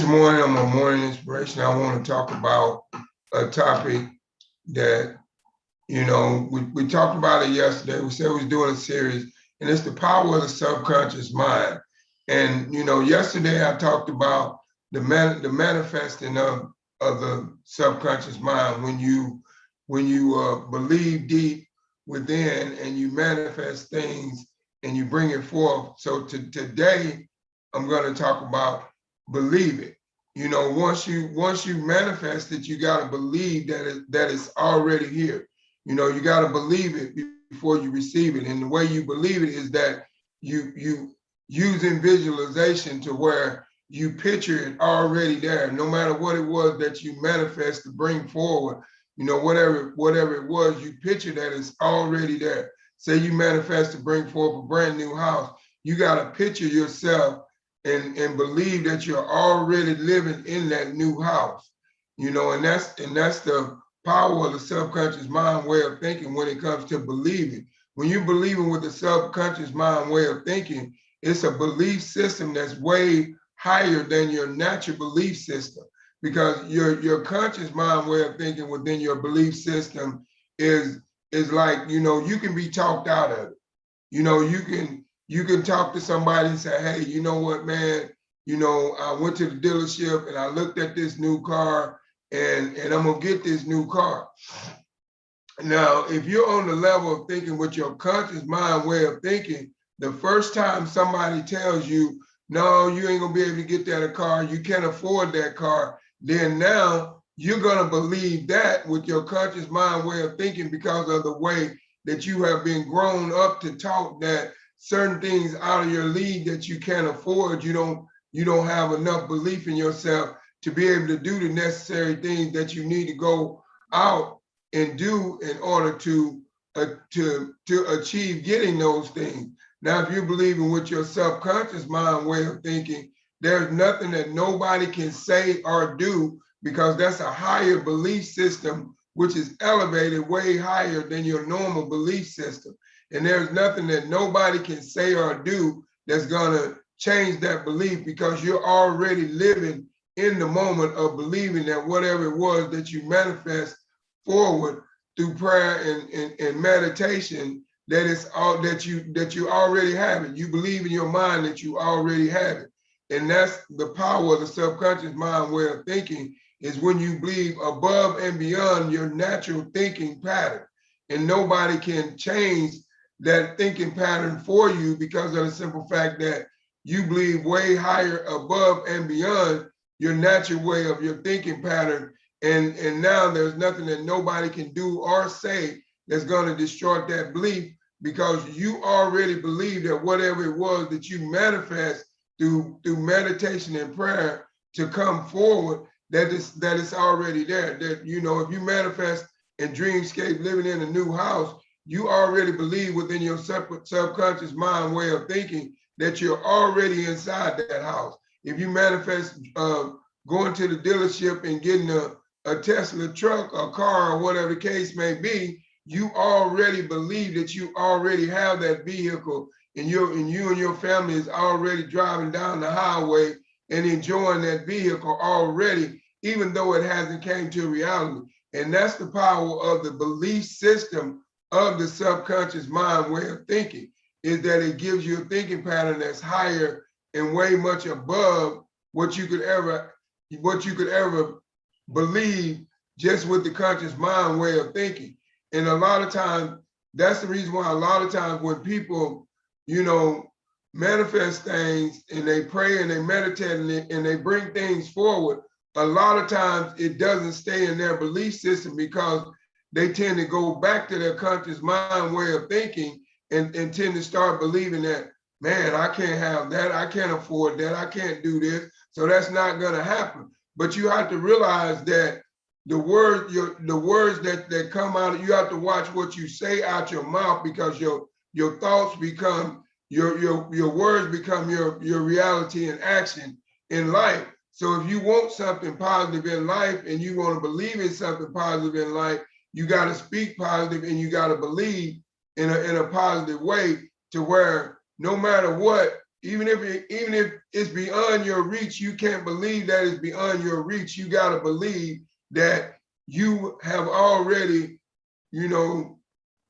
This morning on my morning inspiration, I want to talk about a topic that, we talked about it yesterday. We said we was doing a series, and it's the power of the subconscious mind. And, yesterday I talked about the manifesting of the subconscious mind when you believe deep within and you manifest things and you bring it forth. So today I'm going to talk about believe it. Once you manifest it, you got to believe that it's already here. You got to believe it before you receive it. And the way you believe it is that you using visualization to where you picture it already there, no matter what it was that you manifest to bring forward. Whatever it was, you picture that it's already there. Say you manifest to bring forth a brand new house, you got to picture yourself and believe that you're already living in that new house. And that's the power of the subconscious mind way of thinking when it comes to believing. When you're believing with the subconscious mind way of thinking, it's a belief system that's way higher than your natural belief system, because your conscious mind way of thinking within your belief system is like, you can be talked out of it. You can talk to somebody and say, hey, you know what, man, I went to the dealership and I looked at this new car and I'm gonna get this new car. Now, if you're on the level of thinking with your conscious mind way of thinking, the first time somebody tells you, no, you ain't gonna be able to get that car, you can't afford that car, then now you're gonna believe that with your conscious mind way of thinking, because of the way that you have been grown up to talk that certain things out of your league that you can't afford. You don't have enough belief in yourself to be able to do the necessary things that you need to go out and do in order to achieve getting those things. Now, if you're believing with your subconscious mind way of thinking, there's nothing that nobody can say or do, because that's a higher belief system, which is elevated way higher than your normal belief system. And there's nothing that nobody can say or do that's gonna change that belief, because you're already living in the moment of believing that whatever it was that you manifest forward through prayer and meditation, that it's all that you already have it. You believe in your mind that you already have it. And that's the power of the subconscious mind way of thinking, is when you believe above and beyond your natural thinking pattern. And nobody can change that thinking pattern for you, because of the simple fact that you believe way higher above and beyond your natural way of your thinking pattern. And now there's nothing that nobody can do or say that's going to destroy that belief, because you already believe that whatever it was that you manifest through meditation and prayer to come forward, that it's already there. That, if you manifest in dreamscape living in a new house, you already believe within your subconscious mind way of thinking that you're already inside that house. If you manifest going to the dealership and getting a Tesla truck or car or whatever the case may be, you already believe that you already have that vehicle, and you and your family is already driving down the highway and enjoying that vehicle already, even though it hasn't came to reality. And that's the power of the belief system of the subconscious mind way of thinking, is that it gives you a thinking pattern that's higher and way much above what you could ever believe just with the conscious mind way of thinking. And a lot of times, that's the reason why a lot of times when people, manifest things and they pray and they meditate and they bring things forward, a lot of times it doesn't stay in their belief system, because they tend to go back to their conscious mind way of thinking and tend to start believing that, man, I can't have that, I can't afford that, I can't do this, so that's not gonna happen. But you have to realize that the words that come out, you have to watch what you say out your mouth, because your thoughts become your words become your reality and action in life. So if you want something positive in life and you want to believe in something positive in life, you got to speak positive and you got to believe in a positive way, to where no matter what, even if it's beyond your reach, you can't believe that it's beyond your reach. You got to believe that you have already,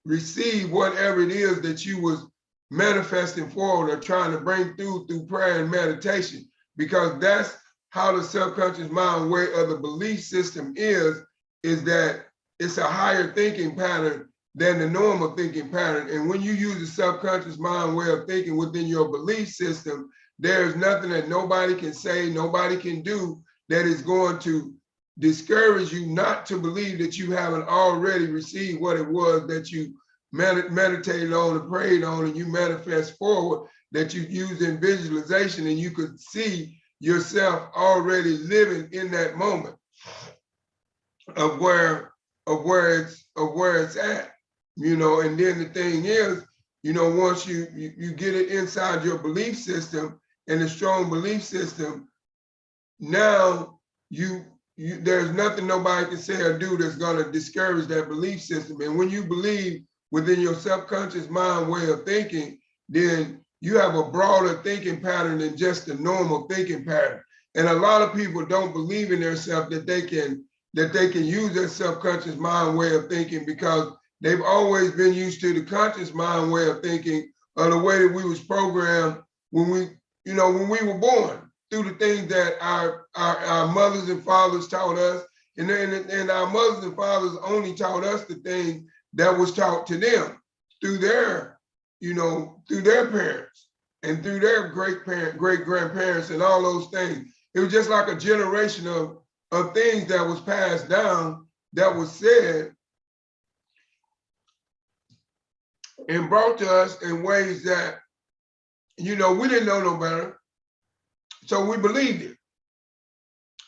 received whatever it is that you was manifesting forward or trying to bring through prayer and meditation, because that's how the subconscious mind way of the belief system is that it's a higher thinking pattern than the normal thinking pattern. And when you use the subconscious mind way of thinking within your belief system, there's nothing that nobody can say, nobody can do that is going to discourage you not to believe that you haven't already received what it was that you meditated on and prayed on, and you manifest forward, that you use in visualization, and you could see yourself already living in that moment of where it's at. And then the thing is, once you get it inside your belief system, and a strong belief system, now there's nothing nobody can say or do that's going to discourage that belief system. And when you believe within your subconscious mind way of thinking, then you have a broader thinking pattern than just the normal thinking pattern. And a lot of people don't believe in themselves that they can use their subconscious mind way of thinking, because they've always been used to the conscious mind way of thinking, or the way that we was programmed when we were born, through the things that our mothers and fathers taught us. And our mothers and fathers only taught us the things that was taught to them through their parents and through their great grandparents and all those things. It was just like a generation of things that was passed down, that was said and brought to us in ways that, we didn't know no better. So we believed it.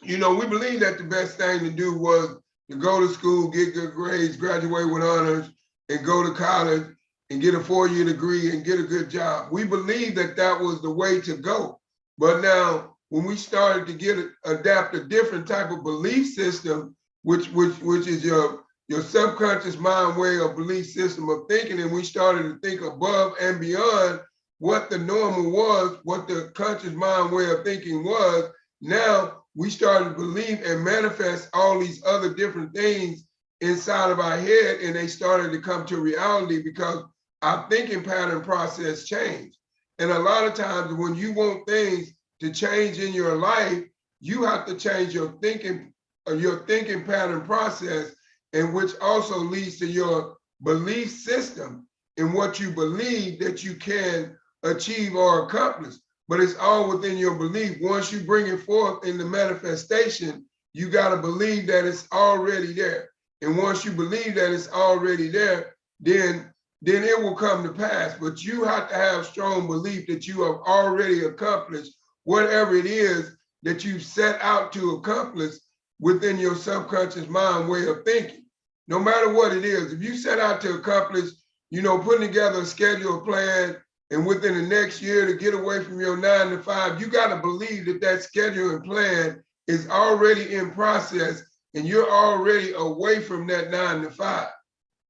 We believed that the best thing to do was to go to school, get good grades, graduate with honors, and go to college and get a 4-year degree and get a good job. We believed that that was the way to go. But now, when we started to adapt a different type of belief system, which is your subconscious mind way of belief system of thinking, and we started to think above and beyond what the normal was, what the conscious mind way of thinking was, now we started to believe and manifest all these other different things inside of our head, and they started to come to reality because our thinking pattern process changed. And a lot of times when you want things to change in your life, you have to change your thinking pattern process, and which also leads to your belief system and what you believe that you can achieve or accomplish. But it's all within your belief. Once you bring it forth in the manifestation, you got to believe that it's already there. And once you believe that it's already there, then it will come to pass. But you have to have strong belief that you have already accomplished whatever it is that you set out to accomplish within your subconscious mind way of thinking. No matter what it is, if you set out to accomplish, putting together a schedule, plan, and within the next year to get away from your 9 to 5, you got to believe that that schedule and plan is already in process, and you're already away from that 9 to 5.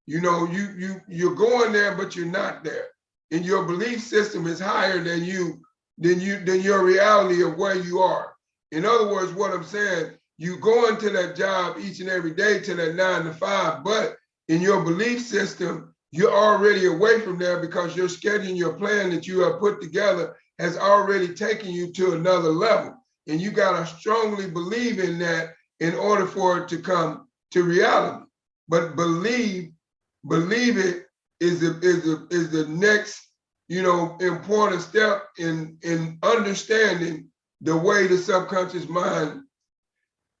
You're going there, but you're not there. And your belief system is higher than your reality of where you are. In other words, what I'm saying, you go into that job each and every day to that 9 to 5, but in your belief system, you're already away from there, because your schedule, your plan that you have put together has already taken you to another level. And you got to strongly believe in that in order for it to come to reality. But believe it is the next, important step in understanding the way the subconscious mind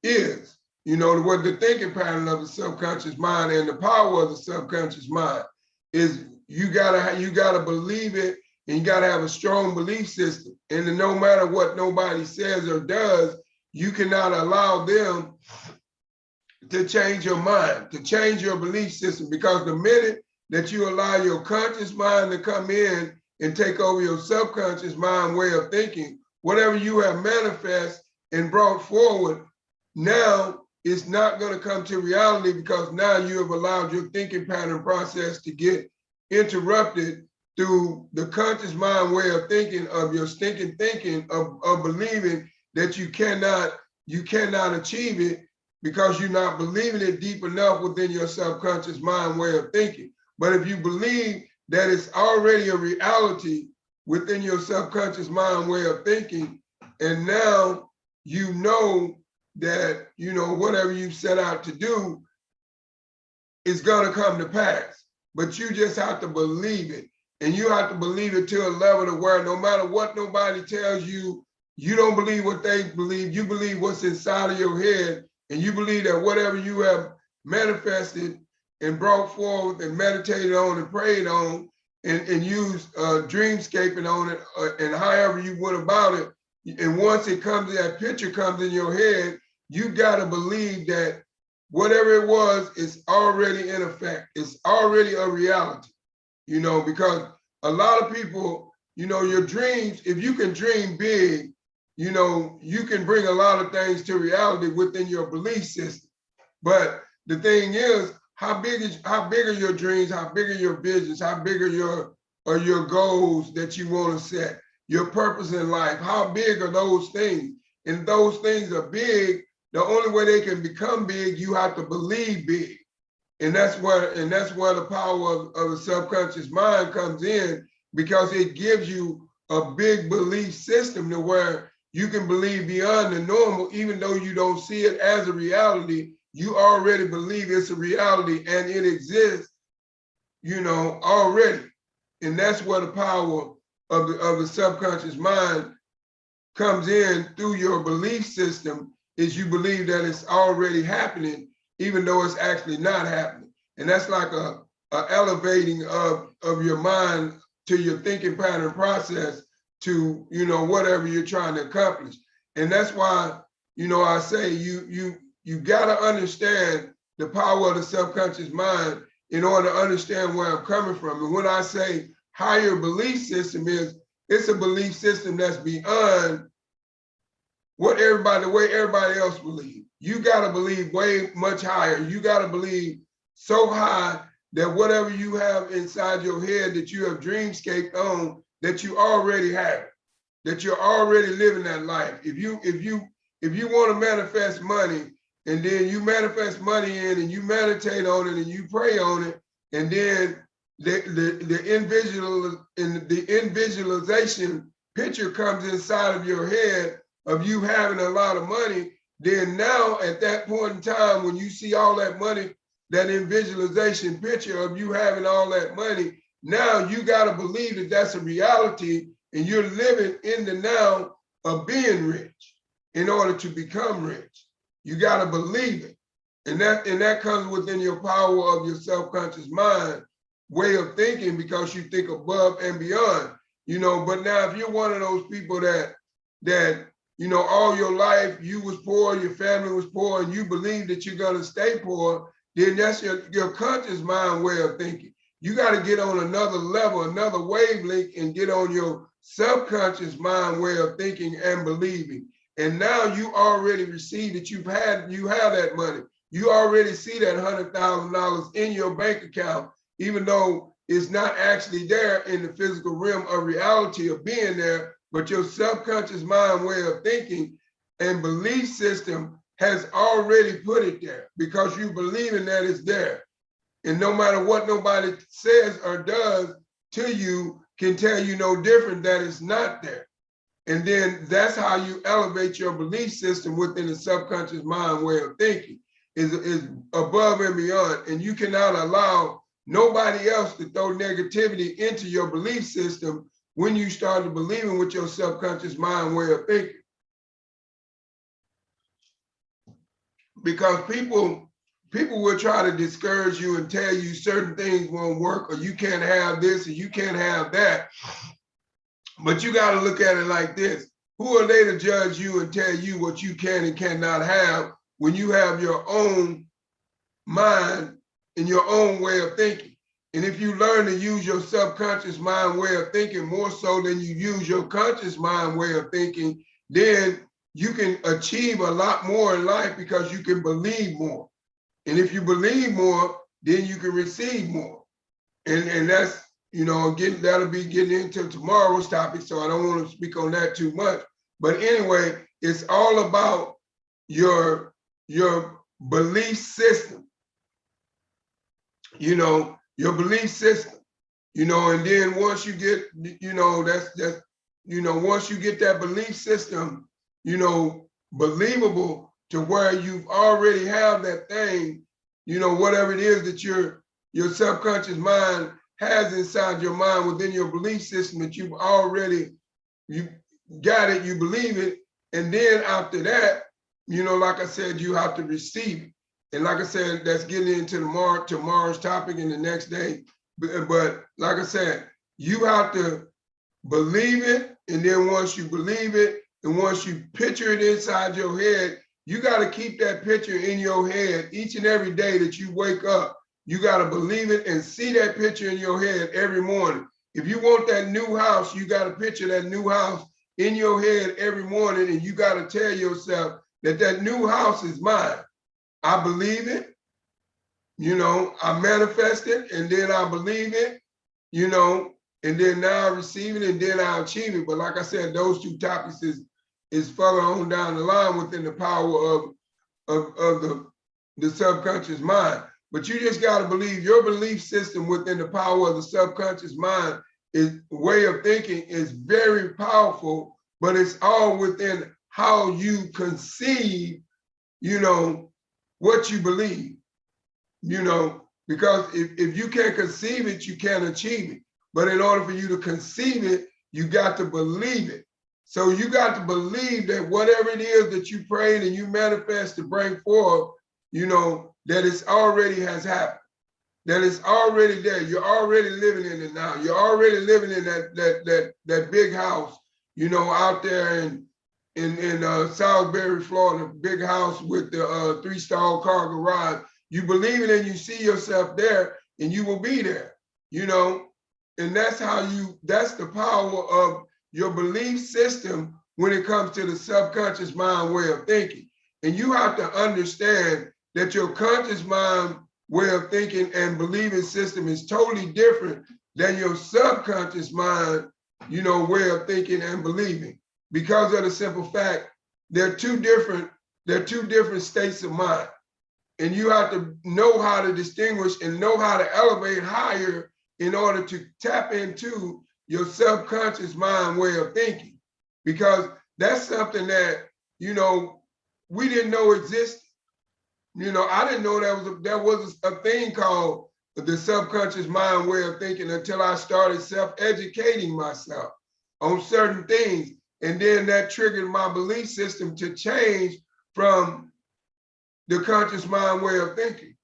is. What the thinking pattern of the subconscious mind and the power of the subconscious mind is. You gotta believe it, and you gotta have a strong belief system. And no matter what nobody says or does, you cannot allow them to change your mind, to change your belief system, because the minute that you allow your conscious mind to come in and take over your subconscious mind way of thinking, whatever you have manifest and brought forward, now it's not going to come to reality, because now you have allowed your thinking pattern process to get interrupted through the conscious mind way of thinking, of your stinking thinking, of believing that you cannot achieve it because you're not believing it deep enough within your subconscious mind way of thinking. But if you believe that it's already a reality within your subconscious mind way of thinking, and now you know that, you know, whatever you set out to do is gonna come to pass. But you just have to believe it. And you have to believe it to a level to where no matter what nobody tells you, you don't believe what they believe, you believe what's inside of your head, and you believe that whatever you have manifested and brought forward and meditated on and prayed on and used dreamscaping on it, and however you went about it, and once it comes, that picture comes in your head, you gotta believe that whatever it was is already in effect, it's already a reality. You know, because a lot of people, you know, your dreams, if you can dream big, you know, you can bring a lot of things to reality within your belief system. But the thing is, how big are your dreams? How big are your visions? How big are your goals that you want to set? Your purpose in life, how big are those things? And if those things are big, the only way they can become big, you have to believe big. And that's where the power of the subconscious mind comes in, because it gives you a big belief system to where you can believe beyond the normal, even though you don't see it as a reality, you already believe it's a reality and it exists, you know, already. And that's where the power of the subconscious mind comes in through your belief system, is you believe that it's already happening, even though it's actually not happening. And that's like a elevating of your mind to your thinking pattern process to, you know, whatever you're trying to accomplish. And that's why, you know, I say you gotta understand the power of the subconscious mind in order to understand where I'm coming from. And when I say higher belief system is, it's a belief system that's beyond what the way everybody else believes. You gotta believe way much higher. You gotta believe so high that whatever you have inside your head that you have dreamscaped on, that you already have it, that you're already living that life. If you want to manifest money, and then you manifest money in and you meditate on it and you pray on it, and then the invisualization picture comes inside of your head of you having a lot of money, then now at that point in time, when you see all that money, that visualization picture of you having all that money, now you got to believe that that's a reality, and you're living in the now of being rich in order to become rich. You got to believe it. And that comes within your power of your subconscious mind way of thinking, because you think above and beyond, you know. But now if you're one of those people that you know, all your life you was poor, your family was poor, and you believe that you're gonna stay poor, then that's your conscious mind way of thinking. You got to get on another level, another wavelength, and get on your subconscious mind way of thinking and believing. And now you already receive that you have that money. You already see that $100,000 in your bank account, even though it's not actually there in the physical realm of reality of being there, but your subconscious mind way of thinking and belief system has already put it there, because you believe in that it's there. And no matter what nobody says or does to you can tell you no different, that it's not there. And then that's how you elevate your belief system within the subconscious mind way of thinking, is above and beyond. And you cannot allow nobody else to throw negativity into your belief system when you start to believing with your subconscious mind way of thinking. Because people will try to discourage you and tell you certain things won't work, or you can't have this, or you can't have that. But you got to look at it like this. Who are they to judge you and tell you what you can and cannot have when you have your own mind and your own way of thinking? And if you learn to use your subconscious mind way of thinking more so than you use your conscious mind way of thinking, then you can achieve a lot more in life, because you can believe more. And if you believe more, then you can receive more. And that's, that'll be getting into tomorrow's topic, so I don't want to speak on that too much. But anyway, it's all about your belief system, your belief system, and then once you get, once you get that belief system, believable to where you've already have that thing, whatever it is that your subconscious mind has inside your mind within your belief system that you got it, you believe it. And then after that, like I said, you have to receive it. And like I said, that's getting into tomorrow's topic and the next day. But like I said, you have to believe it. And then once you believe it, and once you picture it inside your head, you got to keep that picture in your head each and every day that you wake up. You got to believe it and see that picture in your head every morning. If you want that new house, you got to picture that new house in your head every morning, and you got to tell yourself that new house is mine. I believe it, I manifest it, and then I believe it, and then now I receive it, and then I achieve it. But like I said, those two topics is further on down the line within the power of the subconscious mind. But you just got to believe your belief system within the power of the subconscious mind way of thinking is very powerful, but it's all within how you conceive, what you believe, because if you can't conceive it, you can't achieve it. But in order for you to conceive it, you got to believe it. So you got to believe that whatever it is that you prayed and you manifest to bring forth, that it's already has happened, that it's already there. You're already living in it now. You're already living in that big house, out there in Salisbury, Florida, big house with the 3-stall car garage. You believe it and you see yourself there, and you will be there, and that's that's the power of your belief system when it comes to the subconscious mind way of thinking. And you have to understand that your conscious mind way of thinking and believing system is totally different than your subconscious mind, way of thinking and believing, because of the simple fact they're two different states of mind. And you have to know how to distinguish and know how to elevate higher in order to tap into your subconscious mind way of thinking, because that's something that, we didn't know existed. I didn't know there was a thing called the subconscious mind way of thinking until I started self-educating myself on certain things. And then that triggered my belief system to change from the conscious mind way of thinking.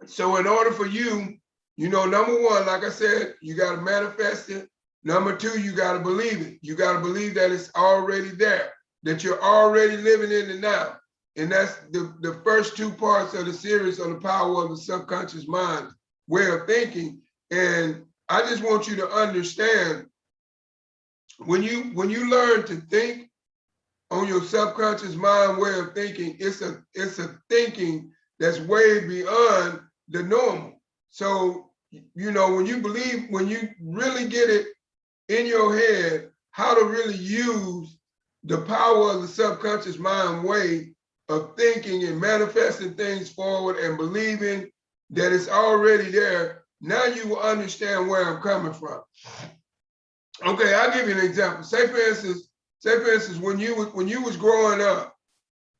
So in order for you, number one, like I said, you got to manifest it. Number two, you got to believe it. You got to believe that it's already there, that you're already living in it now. And that's the first two parts of the series on the power of the subconscious mind way of thinking. And I just want you to understand, when you learn to think on your subconscious mind way of thinking, it's a thinking that's way beyond the normal. So, when you really get it in your head how to really use the power of the subconscious mind way of thinking and manifesting things forward and believing that it's already there, now you will understand where I'm coming from. Okay, I'll give you an example. Say for instance, when you was growing up,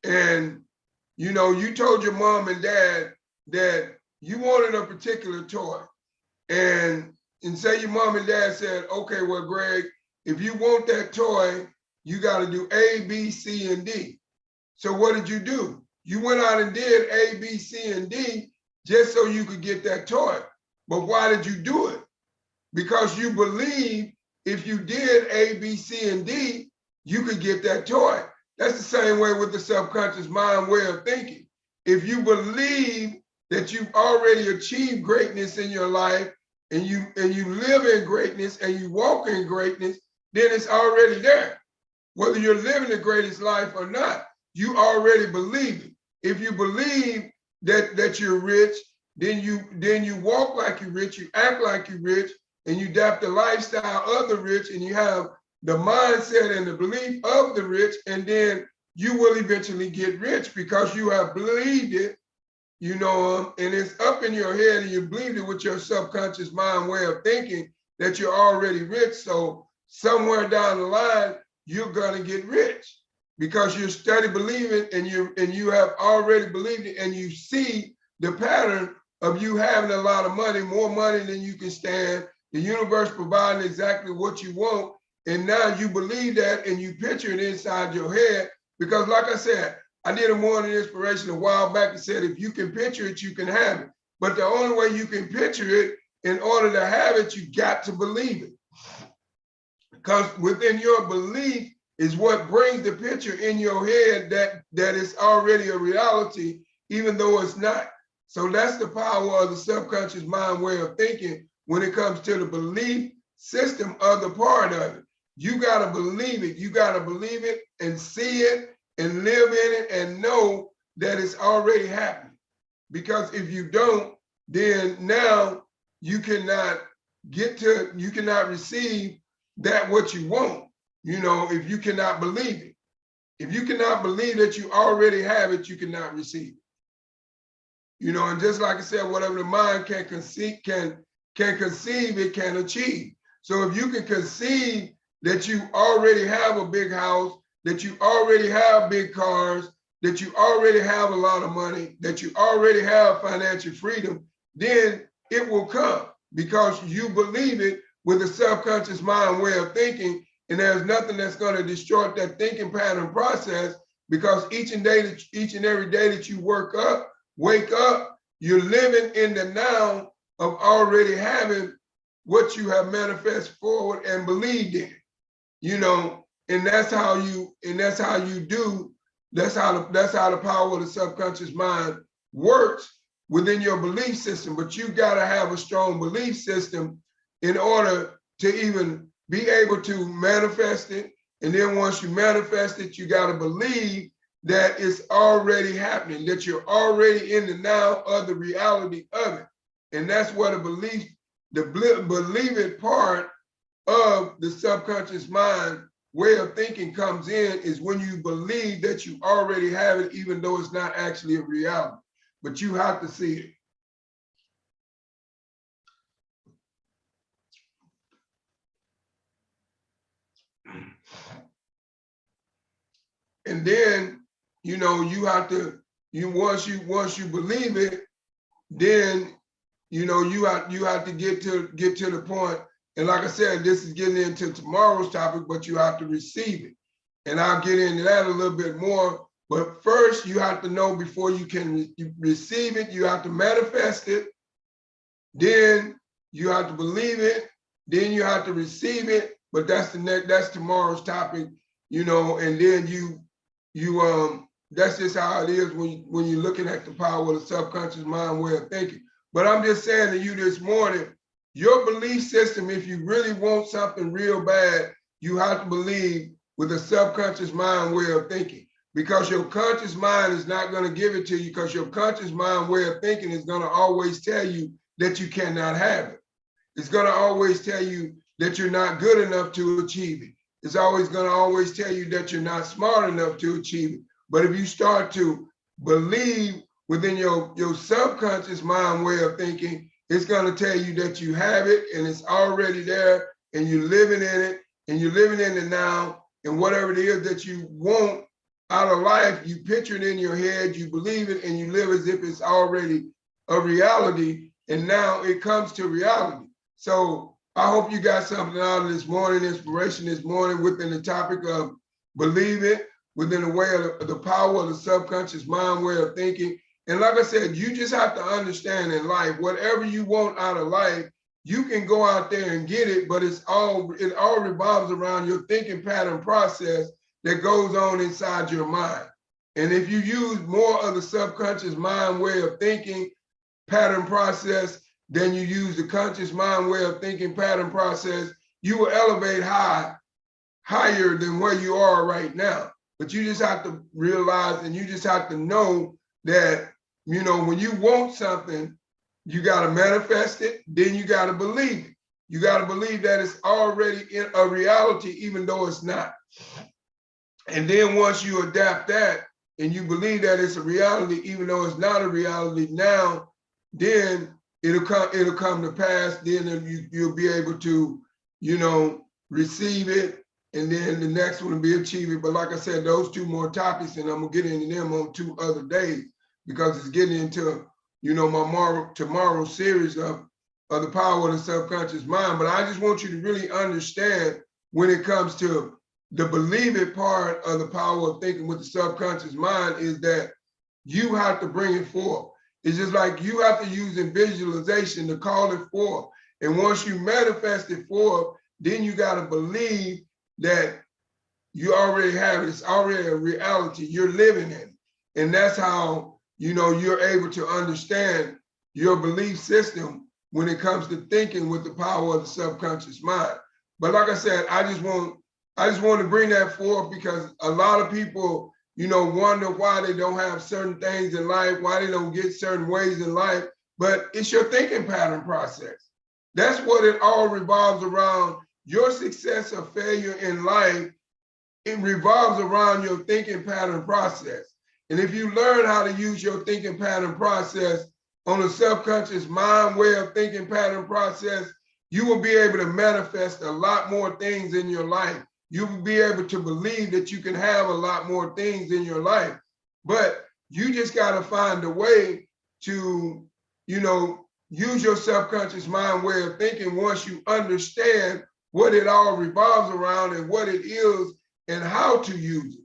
and you told your mom and dad that you wanted a particular toy, and say your mom and dad said, okay, well, Greg, if you want that toy, you got to do A, B, C, and D. So what did you do? You went out and did A, B, C, and D just so you could get that toy. But why did you do it? Because you believe if you did A, B, C, and D, you could get that toy. That's the same way with the subconscious mind way of thinking. If you believe that you've already achieved greatness in your life, and you live in greatness and you walk in greatness, then it's already there. Whether you're living the greatest life or not, you already believe it. If you believe that you're rich then you walk like you're rich, you act like you're rich, and you adapt the lifestyle of the rich, and you have the mindset and the belief of the rich, and then you will eventually get rich because you have believed it, and it's up in your head, and you believed it with your subconscious mind way of thinking that you're already rich. So somewhere down the line, you're gonna get rich because you're steady believing, and you have already believed it, and you see the pattern of you having a lot of money, more money than you can stand, the universe providing exactly what you want, and now you believe that, and you picture it inside your head. Because like I said, I did a morning inspiration a while back and said, if you can picture it, you can have it. But the only way you can picture it, in order to have it, you got to believe it. Because within your belief is what brings the picture in your head that is already a reality, even though it's not. So that's the power of the subconscious mind way of thinking when it comes to the belief system of the part of it. You got to believe it. You got to believe it and see it and live in it and know that it's already happening. Because if you don't, then now you cannot receive that what you want, if you cannot believe it. If you cannot believe that you already have it, you cannot receive it. And just like I said, whatever the mind can conceive, it can achieve. So if you can conceive that you already have a big house, that you already have big cars, that you already have a lot of money, that you already have financial freedom, then it will come because you believe it with a subconscious mind way of thinking, and there's nothing that's going to distort that thinking pattern process, because each and every day that you wake up, you're living in the now of already having what you have manifest forward and believed in, and that's how the power of the subconscious mind works within your belief system. But you got to have a strong belief system in order to even be able to manifest it. And then once you manifest it, you got to believe that it's already happening, that you're already in the now of the reality of it. And that's what the believing part of the subconscious mind way of thinking comes in, is when you believe that you already have it, even though it's not actually a reality, but you have to see it. And then, you have to, once you believe it, then, you have to get to the point. And like I said, this is getting into tomorrow's topic, but you have to receive it. And I'll get into that a little bit more. But first, you have to know, before you can receive it, you have to manifest it. Then you have to believe it. Then you have to receive it. But that's tomorrow's topic, and then that's just how it is when you're looking at the power of the subconscious mind way of thinking. But I'm just saying to you this morning, your belief system, if you really want something real bad, you have to believe with a subconscious mind way of thinking, because your conscious mind is not going to give it to you, because your conscious mind way of thinking is going to always tell you that you cannot have it. It's going to always tell you that you're not good enough to achieve it. It's always going to always tell you that you're not smart enough to achieve it. But if you start to believe within your subconscious mind way of thinking, it's going to tell you that you have it, and it's already there, and you're living in it, and you're living in it now. And whatever it is that you want out of life, you picture it in your head, you believe it, and you live as if it's already a reality. And now it comes to reality. So I hope you got something out of this morning, inspiration this morning, within the topic of believe it, within the way of the power of the subconscious mind way of thinking. And like I said, you just have to understand in life, whatever you want out of life, you can go out there and get it, but it all revolves around your thinking pattern process that goes on inside your mind. And if you use more of the subconscious mind way of thinking pattern process than you use the conscious mind way of thinking pattern process, you will elevate higher than where you are right now. But you just have to realize, and you just have to know that, when you want something, You got to manifest it, then you got to believe it. You got to believe that it's already in a reality, even though it's not. And then once you adapt that and you believe that it's a reality, even though it's not a reality now, then it'll come to pass. Then you'll be able to, receive it. And then the next one will be achieve it. But like I said, those two more topics, and I'm gonna get into them on 2 other days, because it's getting into, my tomorrow series of the power of the subconscious mind. But I just want you to really understand, when it comes to the believe it part of the power of thinking with the subconscious mind, is that you have to bring it forth. It's just like you have to use in visualization to call it forth. And once you manifest it forth, then you got to believe that you already have it. It's already a reality. You're living in it. And that's how, you're able to understand your belief system when it comes to thinking with the power of the subconscious mind. But like I said, I just want to bring that forth, because a lot of people, wonder why they don't have certain things in life, why they don't get certain ways in life. But it's your thinking pattern process. That's what it all revolves around. Your success or failure in life, it revolves around your thinking pattern process. And if you learn how to use your thinking pattern process on a subconscious mind way of thinking pattern process, you will be able to manifest a lot more things in your life. You will be able to believe that you can have a lot more things in your life. But you just got to find a way to, use your subconscious mind way of thinking once you understand what it all revolves around and what it is and how to use it.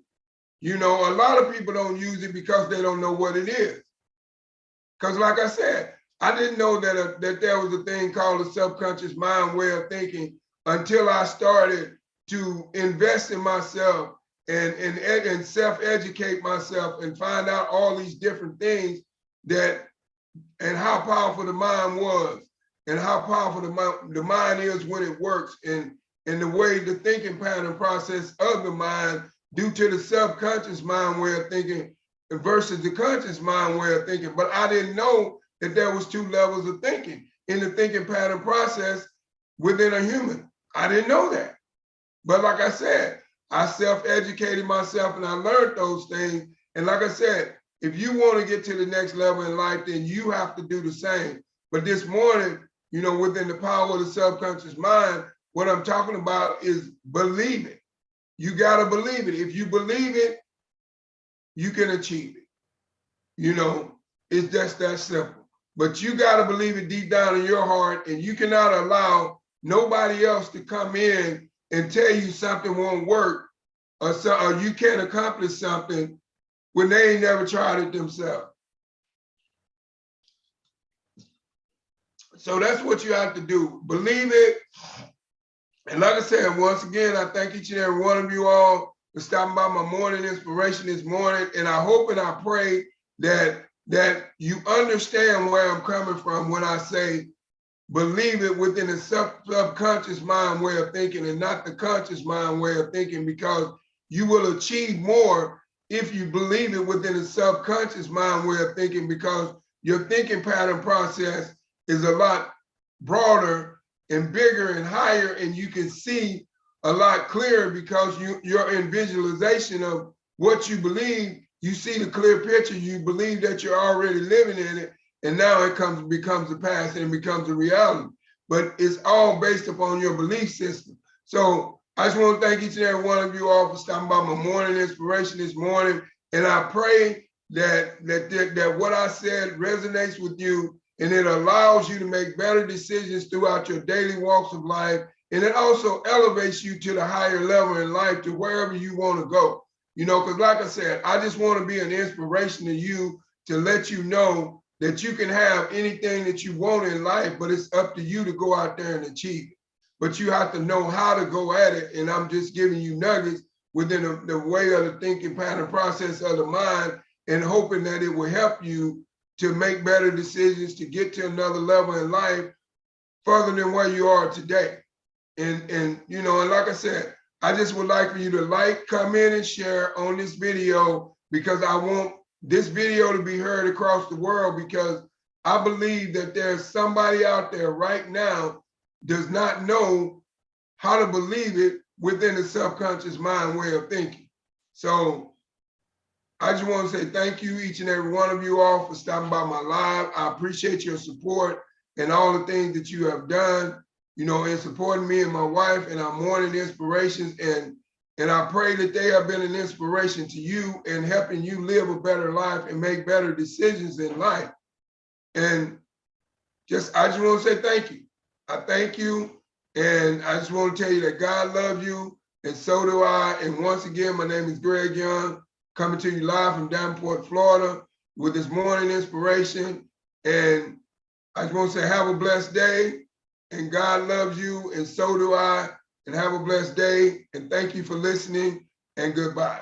A lot of people don't use it because they don't know what it is. Because like I said, I didn't know that there was a thing called a subconscious mind way of thinking until I started to invest in myself and self-educate myself and find out all these different things and how powerful the mind was, and how powerful the mind is when it works, and the way the thinking pattern process of the mind due to the subconscious mind way of thinking versus the conscious mind way of thinking. But I didn't know that there was 2 levels of thinking in the thinking pattern process within a human. I didn't know that. But like I said, I self-educated myself and I learned those things. And like I said, if you want to get to the next level in life, then you have to do the same. But this morning, within the power of the subconscious mind, what I'm talking about is believe it. You got to believe it. If you believe it, you can achieve it. It's just that simple. But you got to believe it deep down in your heart, and you cannot allow nobody else to come in and tell you something won't work, or you can't accomplish something when they ain't never tried it themselves. So that's what you have to do. Believe it. And like I said, once again, I thank each and every one of you all for stopping by my morning inspiration this morning. And I hope and I pray that you understand where I'm coming from when I say believe it within the subconscious mind way of thinking and not the conscious mind way of thinking, because you will achieve more if you believe it within the subconscious mind way of thinking, because your thinking pattern process is a lot broader and bigger and higher, and you can see a lot clearer because you're in visualization of what you believe. You see the clear picture, you believe that you're already living in it, and now it becomes a past and it becomes a reality. But it's all based upon your belief system. So I just want to thank each and every one of you all for stopping by my morning inspiration this morning. And I pray that what I said resonates with you, and it allows you to make better decisions throughout your daily walks of life. And it also elevates you to the higher level in life, to wherever you want to go. Because like I said, I just want to be an inspiration to you, to let you know that you can have anything that you want in life, but it's up to you to go out there and achieve it. But you have to know how to go at it. And I'm just giving you nuggets within the way of the thinking pattern process of the mind, and hoping that it will help you to make better decisions, to get to another level in life further than where you are today. And like I said, I just would like for you to like, comment, and share on this video, because I want this video to be heard across the world, because I believe that there's somebody out there right now does not know how to believe it within the subconscious mind way of thinking. So I just want to say thank you, each and every one of you all, for stopping by my live. I appreciate your support and all the things that you have done, you know, in supporting me and my wife and our morning inspirations. And I pray that they have been an inspiration to you and helping you live a better life and make better decisions in life. And I just want to say thank you. I thank you. And I just want to tell you that God loves you, and so do I. And once again, my name is Greg Young, coming to you live from Davenport, Florida, with this morning inspiration. And I just want to say, have a blessed day. And God loves you, and so do I. And have a blessed day. And thank you for listening. And goodbye.